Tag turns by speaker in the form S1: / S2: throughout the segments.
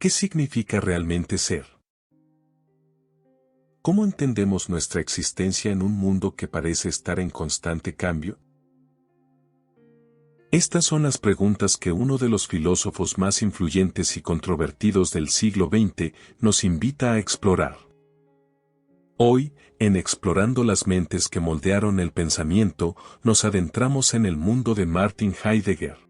S1: ¿Qué significa realmente ser? ¿Cómo entendemos nuestra existencia en un mundo que parece estar en constante cambio? Estas son las preguntas que uno de los filósofos más influyentes y controvertidos del siglo XX nos invita a explorar. Hoy, en Explorando las mentes que moldearon el pensamiento, nos adentramos en el mundo de Martin Heidegger.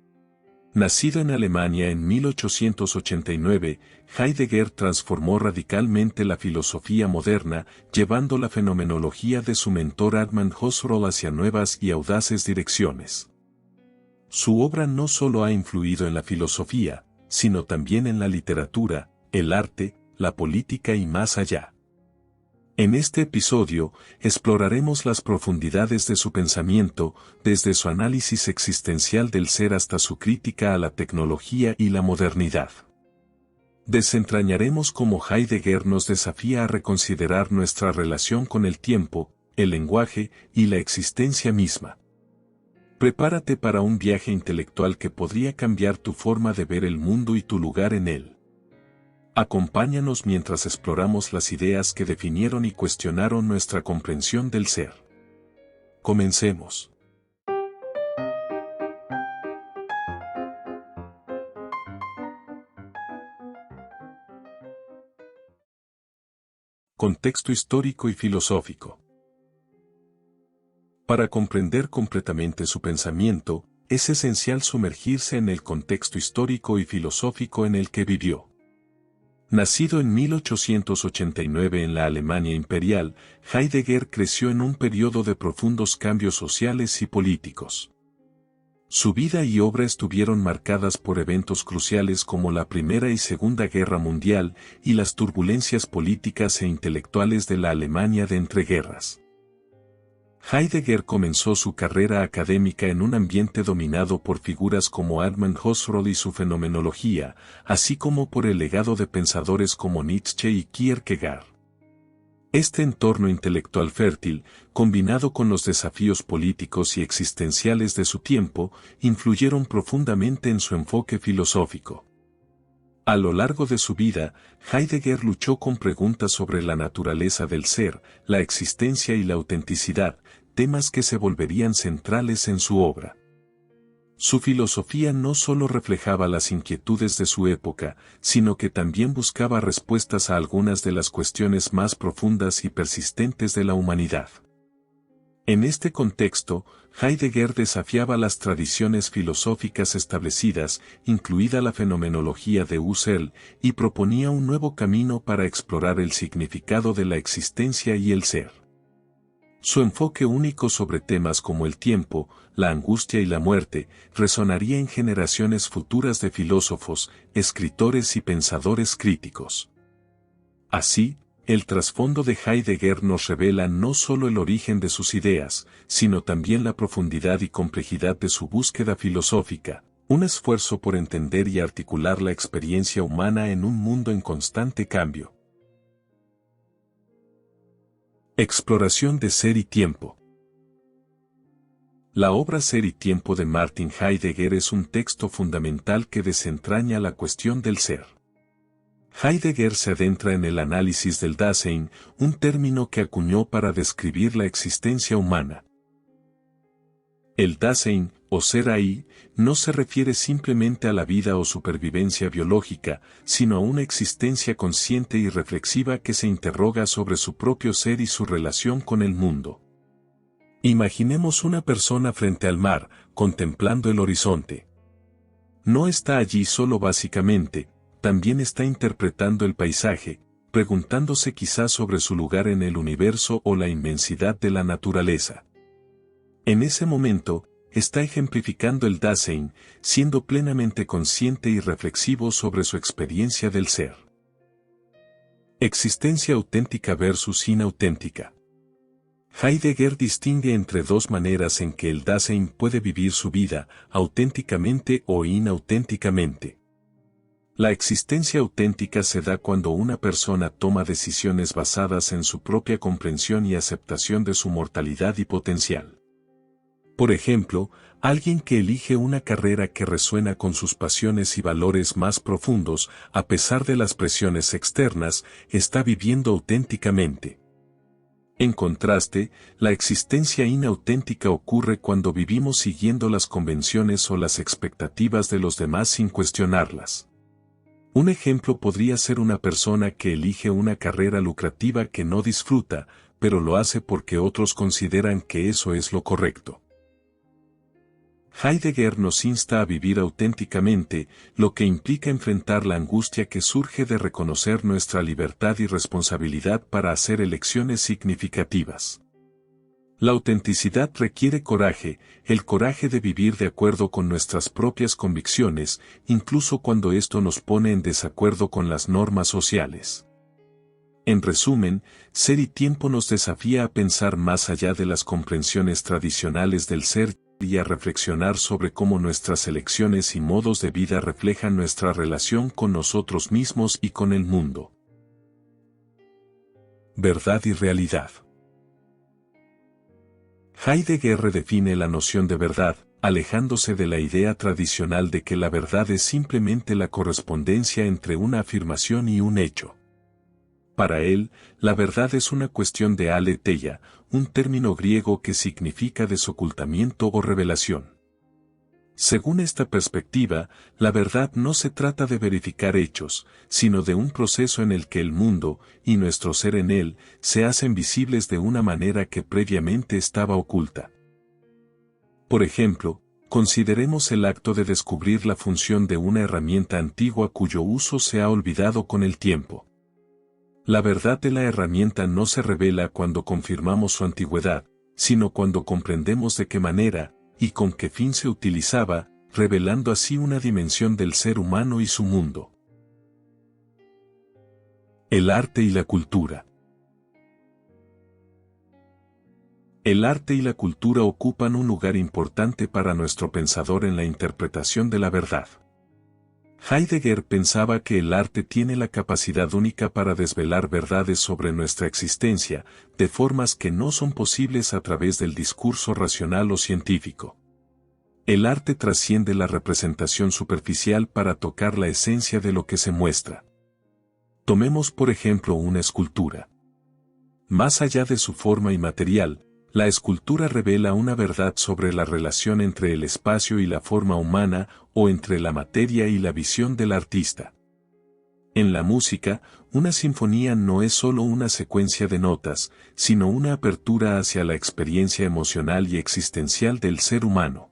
S1: Nacido en Alemania en 1889, Heidegger transformó radicalmente la filosofía moderna, llevando la fenomenología de su mentor Armand Husserl hacia nuevas y audaces direcciones. Su obra no solo ha influido en la filosofía, sino también en la literatura, el arte, la política y más allá. En este episodio, exploraremos las profundidades de su pensamiento, desde su análisis existencial del ser hasta su crítica a la tecnología y la modernidad. Desentrañaremos cómo Heidegger nos desafía a reconsiderar nuestra relación con el tiempo, el lenguaje y la existencia misma. Prepárate para un viaje intelectual que podría cambiar tu forma de ver el mundo y tu lugar en él. Acompáñanos mientras exploramos las ideas que definieron y cuestionaron nuestra comprensión del ser. Comencemos. Contexto histórico y filosófico. Para comprender completamente su pensamiento, es esencial sumergirse en el contexto histórico y filosófico en el que vivió. Nacido en 1889 en la Alemania imperial, Heidegger creció en un periodo de profundos cambios sociales y políticos. Su vida y obra estuvieron marcadas por eventos cruciales como la Primera y Segunda Guerra Mundial y las turbulencias políticas e intelectuales de la Alemania de entreguerras. Heidegger comenzó su carrera académica en un ambiente dominado por figuras como Armand Husserl y su fenomenología, así como por el legado de pensadores como Nietzsche y Kierkegaard. Este entorno intelectual fértil, combinado con los desafíos políticos y existenciales de su tiempo, influyeron profundamente en su enfoque filosófico. A lo largo de su vida, Heidegger luchó con preguntas sobre la naturaleza del ser, la existencia y la autenticidad, temas que se volverían centrales en su obra. Su filosofía no solo reflejaba las inquietudes de su época, sino que también buscaba respuestas a algunas de las cuestiones más profundas y persistentes de la humanidad. En este contexto, Heidegger desafiaba las tradiciones filosóficas establecidas, incluida la fenomenología de Husserl, y proponía un nuevo camino para explorar el significado de la existencia y el ser. Su enfoque único sobre temas como el tiempo, la angustia y la muerte, resonaría en generaciones futuras de filósofos, escritores y pensadores críticos. Así, el trasfondo de Heidegger nos revela no solo el origen de sus ideas, sino también la profundidad y complejidad de su búsqueda filosófica, un esfuerzo por entender y articular la experiencia humana en un mundo en constante cambio. Exploración de ser y tiempo. La obra Ser y tiempo de Martin Heidegger es un texto fundamental que desentraña la cuestión del ser. Heidegger se adentra en el análisis del Dasein, un término que acuñó para describir la existencia humana. El Dasein, o ser ahí, no se refiere simplemente a la vida o supervivencia biológica, sino a una existencia consciente y reflexiva que se interroga sobre su propio ser y su relación con el mundo. Imaginemos una persona frente al mar, contemplando el horizonte. No está allí solo básicamente, también está interpretando el paisaje, preguntándose quizás sobre su lugar en el universo o la inmensidad de la naturaleza. En ese momento, está ejemplificando el Dasein, siendo plenamente consciente y reflexivo sobre su experiencia del ser. Existencia auténtica versus inauténtica. Heidegger distingue entre dos maneras en que el Dasein puede vivir su vida, auténticamente o inauténticamente. La existencia auténtica se da cuando una persona toma decisiones basadas en su propia comprensión y aceptación de su mortalidad y potencial. Por ejemplo, alguien que elige una carrera que resuena con sus pasiones y valores más profundos, a pesar de las presiones externas, está viviendo auténticamente. En contraste, la existencia inauténtica ocurre cuando vivimos siguiendo las convenciones o las expectativas de los demás sin cuestionarlas. Un ejemplo podría ser una persona que elige una carrera lucrativa que no disfruta, pero lo hace porque otros consideran que eso es lo correcto. Heidegger nos insta a vivir auténticamente, lo que implica enfrentar la angustia que surge de reconocer nuestra libertad y responsabilidad para hacer elecciones significativas. La autenticidad requiere coraje, el coraje de vivir de acuerdo con nuestras propias convicciones, incluso cuando esto nos pone en desacuerdo con las normas sociales. En resumen, Ser y Tiempo nos desafía a pensar más allá de las comprensiones tradicionales del ser y a reflexionar sobre cómo nuestras elecciones y modos de vida reflejan nuestra relación con nosotros mismos y con el mundo. Verdad y realidad. Heidegger redefine la noción de verdad, alejándose de la idea tradicional de que la verdad es simplemente la correspondencia entre una afirmación y un hecho. Para él, la verdad es una cuestión de aletheia, un término griego que significa desocultamiento o revelación. Según esta perspectiva, la verdad no se trata de verificar hechos, sino de un proceso en el que el mundo, y nuestro ser en él, se hacen visibles de una manera que previamente estaba oculta. Por ejemplo, consideremos el acto de descubrir la función de una herramienta antigua cuyo uso se ha olvidado con el tiempo. La verdad de la herramienta no se revela cuando confirmamos su antigüedad, sino cuando comprendemos de qué manera, y con qué fin se utilizaba, revelando así una dimensión del ser humano y su mundo. El arte y la cultura. El arte y la cultura ocupan un lugar importante para nuestro pensador en la interpretación de la verdad. Heidegger pensaba que el arte tiene la capacidad única para desvelar verdades sobre nuestra existencia, de formas que no son posibles a través del discurso racional o científico. El arte trasciende la representación superficial para tocar la esencia de lo que se muestra. Tomemos por ejemplo una escultura. Más allá de su forma inmaterial, la escultura revela una verdad sobre la relación entre el espacio y la forma humana, o entre la materia y la visión del artista. En la música, una sinfonía no es solo una secuencia de notas, sino una apertura hacia la experiencia emocional y existencial del ser humano.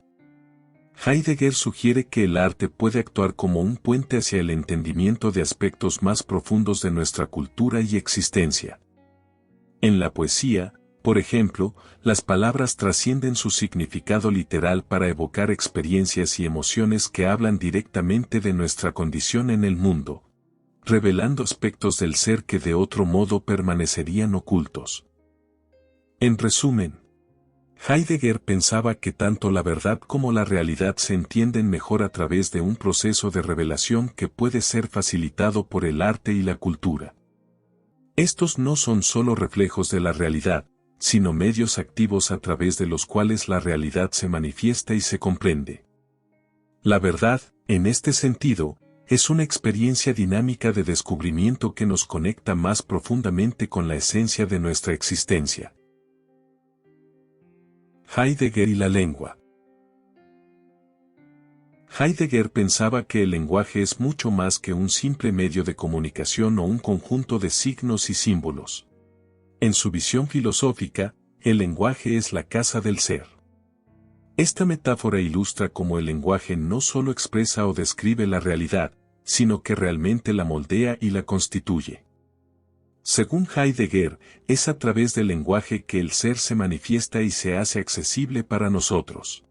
S1: Heidegger sugiere que el arte puede actuar como un puente hacia el entendimiento de aspectos más profundos de nuestra cultura y existencia. En la poesía, por ejemplo, las palabras trascienden su significado literal para evocar experiencias y emociones que hablan directamente de nuestra condición en el mundo, revelando aspectos del ser que de otro modo permanecerían ocultos. En resumen, Heidegger pensaba que tanto la verdad como la realidad se entienden mejor a través de un proceso de revelación que puede ser facilitado por el arte y la cultura. Estos no son solo reflejos de la realidad, sino medios activos a través de los cuales la realidad se manifiesta y se comprende. La verdad, en este sentido, es una experiencia dinámica de descubrimiento que nos conecta más profundamente con la esencia de nuestra existencia. Heidegger y la lengua. Heidegger pensaba que el lenguaje es mucho más que un simple medio de comunicación o un conjunto de signos y símbolos. En su visión filosófica, el lenguaje es la casa del ser. Esta metáfora ilustra cómo el lenguaje no solo expresa o describe la realidad, sino que realmente la moldea y la constituye. Según Heidegger, es a través del lenguaje que el ser se manifiesta y se hace accesible para nosotros.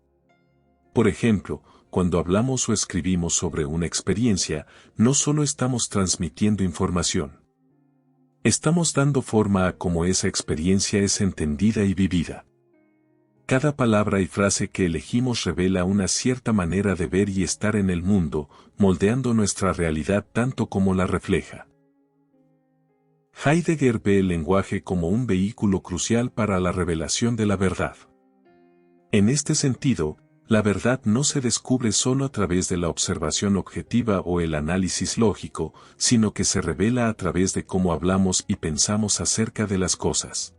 S1: Por ejemplo, cuando hablamos o escribimos sobre una experiencia, no solo estamos transmitiendo información. Estamos dando forma a cómo esa experiencia es entendida y vivida. Cada palabra y frase que elegimos revela una cierta manera de ver y estar en el mundo, moldeando nuestra realidad tanto como la refleja. Heidegger ve el lenguaje como un vehículo crucial para la revelación de la verdad. En este sentido, la verdad no se descubre solo a través de la observación objetiva o el análisis lógico, sino que se revela a través de cómo hablamos y pensamos acerca de las cosas.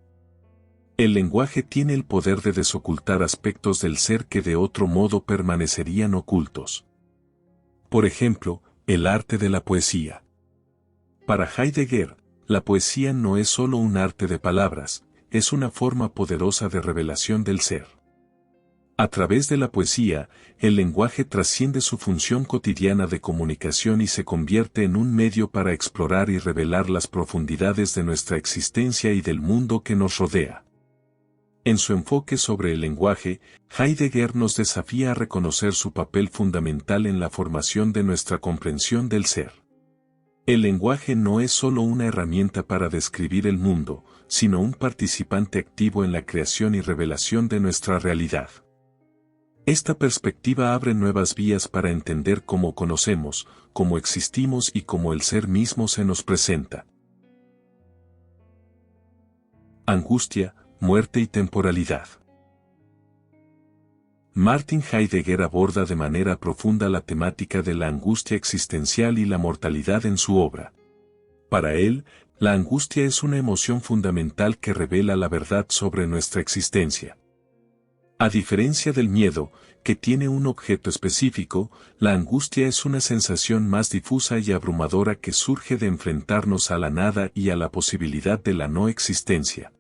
S1: El lenguaje tiene el poder de desocultar aspectos del ser que de otro modo permanecerían ocultos. Por ejemplo, el arte de la poesía. Para Heidegger, la poesía no es solo un arte de palabras, es una forma poderosa de revelación del ser. A través de la poesía, el lenguaje trasciende su función cotidiana de comunicación y se convierte en un medio para explorar y revelar las profundidades de nuestra existencia y del mundo que nos rodea. En su enfoque sobre el lenguaje, Heidegger nos desafía a reconocer su papel fundamental en la formación de nuestra comprensión del ser. El lenguaje no es solo una herramienta para describir el mundo, sino un participante activo en la creación y revelación de nuestra realidad. Esta perspectiva abre nuevas vías para entender cómo conocemos, cómo existimos y cómo el ser mismo se nos presenta. Angustia, muerte y temporalidad. Martin Heidegger aborda de manera profunda la temática de la angustia existencial y la mortalidad en su obra. Para él, la angustia es una emoción fundamental que revela la verdad sobre nuestra existencia. A diferencia del miedo, que tiene un objeto específico, la angustia es una sensación más difusa y abrumadora que surge de enfrentarnos a la nada y a la posibilidad de la no existencia.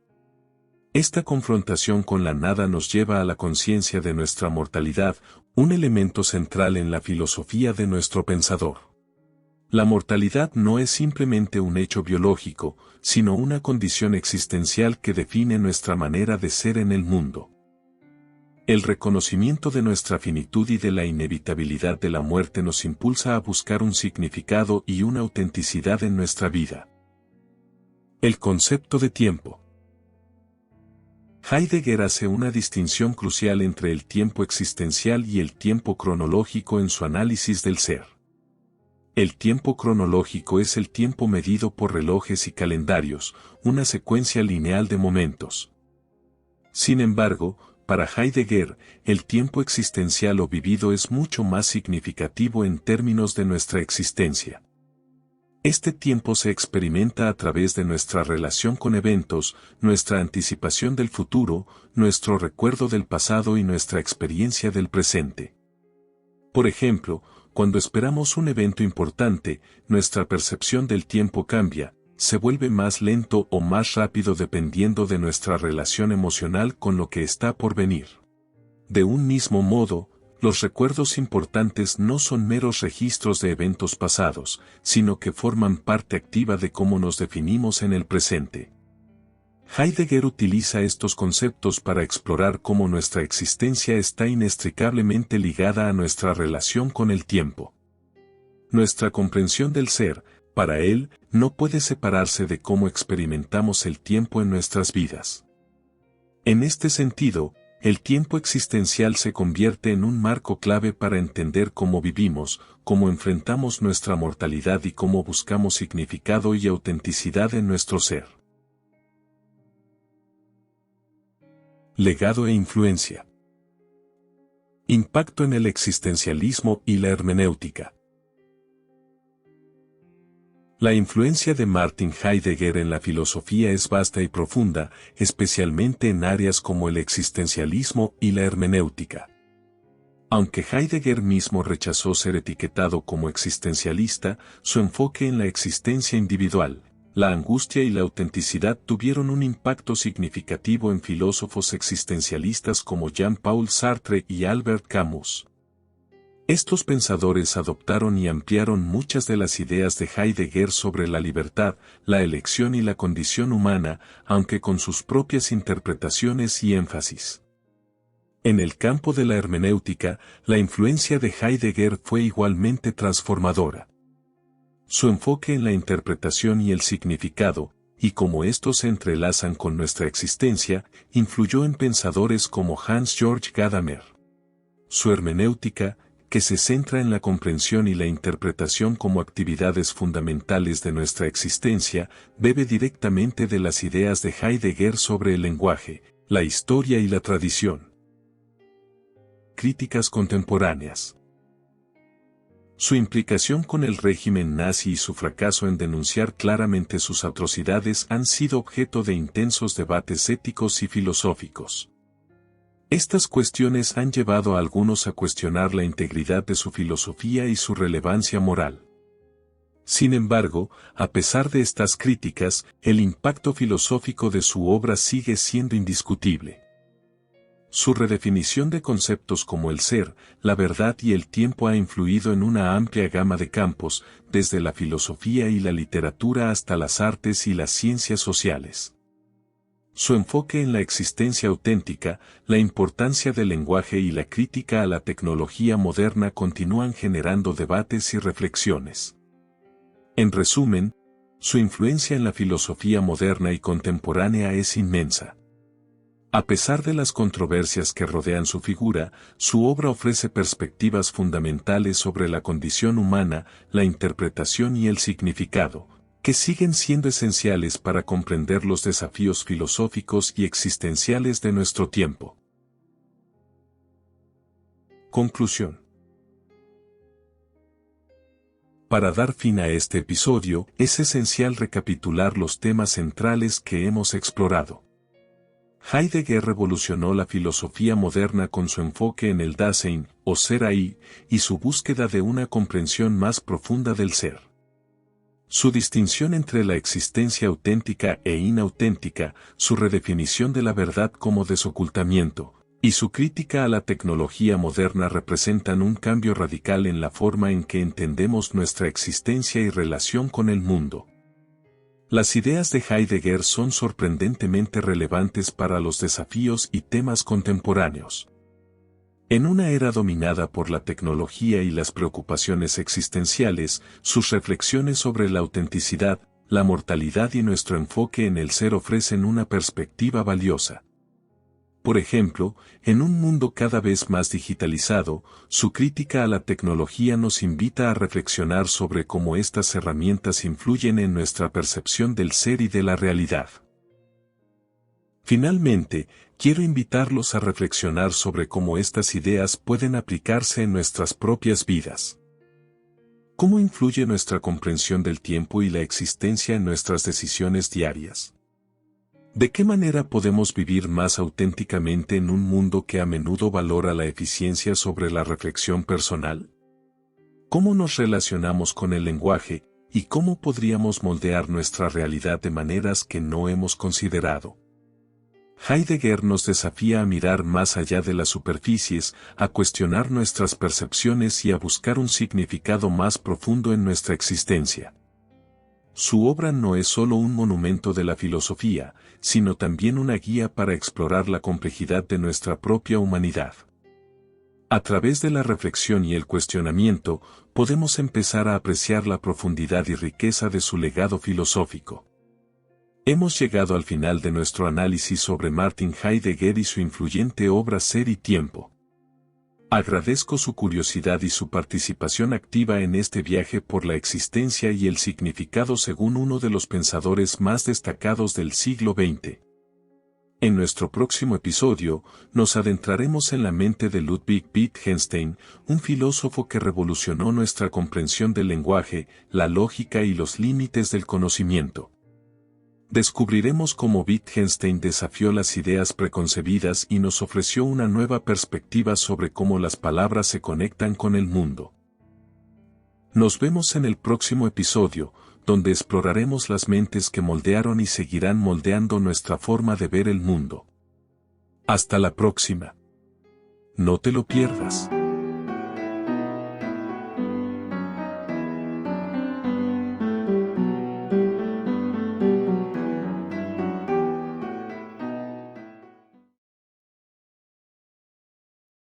S1: Esta confrontación con la nada nos lleva a la conciencia de nuestra mortalidad, un elemento central en la filosofía de nuestro pensador. La mortalidad no es simplemente un hecho biológico, sino una condición existencial que define nuestra manera de ser en el mundo. El reconocimiento de nuestra finitud y de la inevitabilidad de la muerte nos impulsa a buscar un significado y una autenticidad en nuestra vida. El concepto de tiempo. Heidegger hace una distinción crucial entre el tiempo existencial y el tiempo cronológico en su análisis del ser. El tiempo cronológico es el tiempo medido por relojes y calendarios, una secuencia lineal de momentos. Sin embargo, para Heidegger, el tiempo existencial o vivido es mucho más significativo en términos de nuestra existencia. Este tiempo se experimenta a través de nuestra relación con eventos, nuestra anticipación del futuro, nuestro recuerdo del pasado y nuestra experiencia del presente. Por ejemplo, cuando esperamos un evento importante, nuestra percepción del tiempo cambia, se vuelve más lento o más rápido dependiendo de nuestra relación emocional con lo que está por venir. De un mismo modo, los recuerdos importantes no son meros registros de eventos pasados, sino que forman parte activa de cómo nos definimos en el presente. Heidegger utiliza estos conceptos para explorar cómo nuestra existencia está inextricablemente ligada a nuestra relación con el tiempo. Nuestra comprensión del ser, para él, no puede separarse de cómo experimentamos el tiempo en nuestras vidas. En este sentido, el tiempo existencial se convierte en un marco clave para entender cómo vivimos, cómo enfrentamos nuestra mortalidad y cómo buscamos significado y autenticidad en nuestro ser. Legado e influencia. Impacto en el existencialismo y la hermenéutica. La influencia de Martin Heidegger en la filosofía es vasta y profunda, especialmente en áreas como el existencialismo y la hermenéutica. Aunque Heidegger mismo rechazó ser etiquetado como existencialista, su enfoque en la existencia individual, la angustia y la autenticidad tuvieron un impacto significativo en filósofos existencialistas como Jean-Paul Sartre y Albert Camus. Estos pensadores adoptaron y ampliaron muchas de las ideas de Heidegger sobre la libertad, la elección y la condición humana, aunque con sus propias interpretaciones y énfasis. En el campo de la hermenéutica, la influencia de Heidegger fue igualmente transformadora. Su enfoque en la interpretación y el significado, y cómo estos se entrelazan con nuestra existencia, influyó en pensadores como Hans-Georg Gadamer. Su hermenéutica, que se centra en la comprensión y la interpretación como actividades fundamentales de nuestra existencia, bebe directamente de las ideas de Heidegger sobre el lenguaje, la historia y la tradición. críticas contemporáneas. Su implicación con el régimen nazi y su fracaso en denunciar claramente sus atrocidades han sido objeto de intensos debates éticos y filosóficos. Estas cuestiones han llevado a algunos a cuestionar la integridad de su filosofía y su relevancia moral. Sin embargo, a pesar de estas críticas, el impacto filosófico de su obra sigue siendo indiscutible. Su redefinición de conceptos como el ser, la verdad y el tiempo ha influido en una amplia gama de campos, desde la filosofía y la literatura hasta las artes y las ciencias sociales. Su enfoque en la existencia auténtica, la importancia del lenguaje y la crítica a la tecnología moderna continúan generando debates y reflexiones. En resumen, su influencia en la filosofía moderna y contemporánea es inmensa. A pesar de las controversias que rodean su figura, su obra ofrece perspectivas fundamentales sobre la condición humana, la interpretación y el significado, que siguen siendo esenciales para comprender los desafíos filosóficos y existenciales de nuestro tiempo. Conclusión. Para dar fin a este episodio, es esencial recapitular los temas centrales que hemos explorado. Heidegger revolucionó la filosofía moderna con su enfoque en el Dasein, o ser ahí, y su búsqueda de una comprensión más profunda del ser. Su distinción entre la existencia auténtica e inauténtica, su redefinición de la verdad como desocultamiento, y su crítica a la tecnología moderna representan un cambio radical en la forma en que entendemos nuestra existencia y relación con el mundo. Las ideas de Heidegger son sorprendentemente relevantes para los desafíos y temas contemporáneos. En una era dominada por la tecnología y las preocupaciones existenciales, sus reflexiones sobre la autenticidad, la mortalidad y nuestro enfoque en el ser ofrecen una perspectiva valiosa. Por ejemplo, en un mundo cada vez más digitalizado, su crítica a la tecnología nos invita a reflexionar sobre cómo estas herramientas influyen en nuestra percepción del ser y de la realidad. Finalmente, quiero invitarlos a reflexionar sobre cómo estas ideas pueden aplicarse en nuestras propias vidas. ¿Cómo influye nuestra comprensión del tiempo y la existencia en nuestras decisiones diarias? ¿De qué manera podemos vivir más auténticamente en un mundo que a menudo valora la eficiencia sobre la reflexión personal? ¿Cómo nos relacionamos con el lenguaje y cómo podríamos moldear nuestra realidad de maneras que no hemos considerado? Heidegger nos desafía a mirar más allá de las superficies, a cuestionar nuestras percepciones y a buscar un significado más profundo en nuestra existencia. Su obra no es solo un monumento de la filosofía, sino también una guía para explorar la complejidad de nuestra propia humanidad. A través de la reflexión y el cuestionamiento, podemos empezar a apreciar la profundidad y riqueza de su legado filosófico. Hemos llegado al final de nuestro análisis sobre Martin Heidegger y su influyente obra Ser y Tiempo. Agradezco su curiosidad y su participación activa en este viaje por la existencia y el significado según uno de los pensadores más destacados del siglo XX. En nuestro próximo episodio, nos adentraremos en la mente de Ludwig Wittgenstein, un filósofo que revolucionó nuestra comprensión del lenguaje, la lógica y los límites del conocimiento. Descubriremos cómo Wittgenstein desafió las ideas preconcebidas y nos ofreció una nueva perspectiva sobre cómo las palabras se conectan con el mundo. Nos vemos en el próximo episodio, donde exploraremos las mentes que moldearon y seguirán moldeando nuestra forma de ver el mundo. Hasta la próxima. No te lo pierdas.